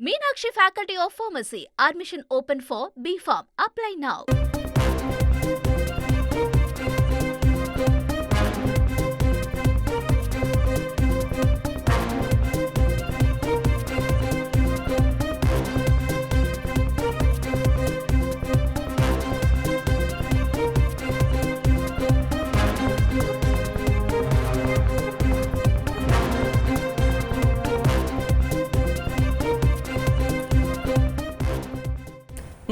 Meenakshi Faculty of Pharmacy. Admission open for B.Pharm. Apply now.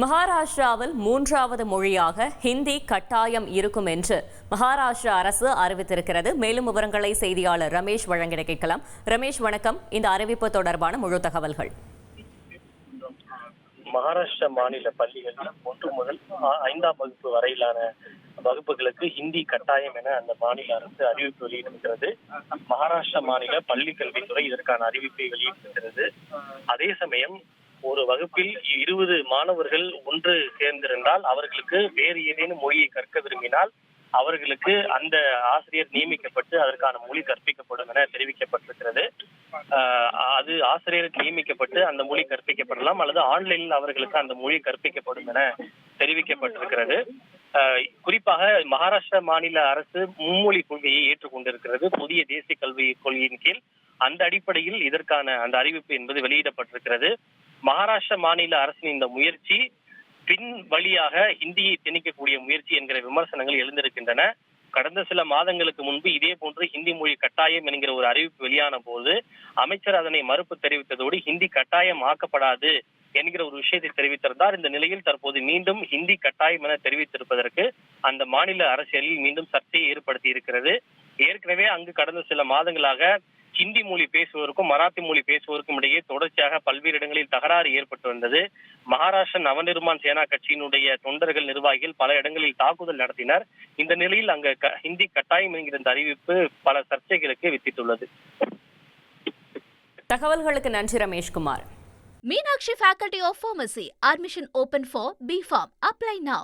மகாராஷ்டிராவில் மூன்றாவது மொழியாக ஹிந்தி கட்டாயம் இருக்கும் என்று மகாராஷ்டிரா அரசு அறிவித்திருக்கிறது. மேலும் விவரங்களை செய்தியாளர் ரமேஷ் வழங்கிட கேட்கலாம். ரமேஷ், வணக்கம். இந்த அறிவிப்பு தொடர்பான முழு தகவல்கள். மகாராஷ்டிரா மாநில பள்ளிகளில் 1 முதல் 5ஆம் வகுப்பு வரையிலான வகுப்புகளுக்கு ஹிந்தி கட்டாயம் என அந்த மாநில அரசு அறிவிப்பு வெளியிட்டிருக்கிறது. மகாராஷ்டிரா மாநில பள்ளி கல்வித்துறை இதற்கான அறிவிப்பை வெளியிட்டிருக்கிறது. அதே சமயம் ஒரு வகுப்பில் 20 மாணவர்கள் ஒன்று சேர்ந்திருந்தால் அவர்களுக்கு வேறு ஏதேனும் மொழியை கற்க விரும்பினால் அவர்களுக்கு அந்த ஆசிரியர் நியமிக்கப்பட்டு அதற்கான மொழி கற்பிக்கப்படும் என தெரிவிக்கப்பட்டிருக்கிறது. அது ஆசிரியருக்கு நியமிக்கப்பட்டு அந்த மொழி கற்பிக்கப்படலாம் அல்லது ஆன்லைனில் அவர்களுக்கு அந்த மொழி கற்பிக்கப்படும் என தெரிவிக்கப்பட்டிருக்கிறது. குறிப்பாக மகாராஷ்டிரா மாநில அரசு மும்மொழி கொள்கையை ஏற்றுக்கொண்டிருக்கிறது. புதிய தேசிய கல்வி கொள்கையின் கீழ் அந்த அடிப்படையில் இதற்கான அந்த அறிவிப்பு என்பது வெளியிடப்பட்டிருக்கிறது. மகாராஷ்டிரா மாநில அரசின் இந்த முயற்சி பின் வழியாக ஹிந்தியை திணிக்கக்கூடிய முயற்சி என்கிற விமர்சனங்கள் எழுந்திருக்கின்றன. கடந்த சில மாதங்களுக்கு முன்பு இதே போன்று ஹிந்தி மொழி கட்டாயம் என்கிற ஒரு அறிவிப்பு வெளியான போது அமைச்சர் அதனை மறுப்பு தெரிவித்ததோடு ஹிந்தி கட்டாயம் ஆக்கப்படாது என்கிற ஒரு விஷயத்தை தெரிவித்திருந்தார். இந்த நிலையில் தற்போது மீண்டும் ஹிந்தி கட்டாயம் என தெரிவித்திருப்பதற்கு அந்த மாநில அரசியலில் மீண்டும் சர்ச்சையை ஏற்படுத்தி இருக்கிறது. ஏற்கனவே அங்கு கடந்த சில மாதங்களாக ஹிந்தி மொழி பேசுவோருக்கும் மராத்தி மொழி பேசுவோருக்கும் இடையே தொடர்ச்சியாக பல்வேறு இடங்களில் தகராறு ஏற்பட்டு வந்தது. மகாராஷ்டிரா நவநிர்மாண் சேனா கட்சியினுடைய தொண்டர்கள், நிர்வாகிகள் பல இடங்களில் தாக்குதல் நடத்தினர். இந்த நிலையில் அங்கு ஹிந்தி கட்டாயம் என்கிற இந்த அறிவிப்பு பல சர்ச்சைகளுக்கு வித்திட்டுள்ளது. தகவல்களுக்கு நன்றி Rameshkumar. Meenakshi Faculty of Pharmacy. Admission open for B.Pharm. Apply now.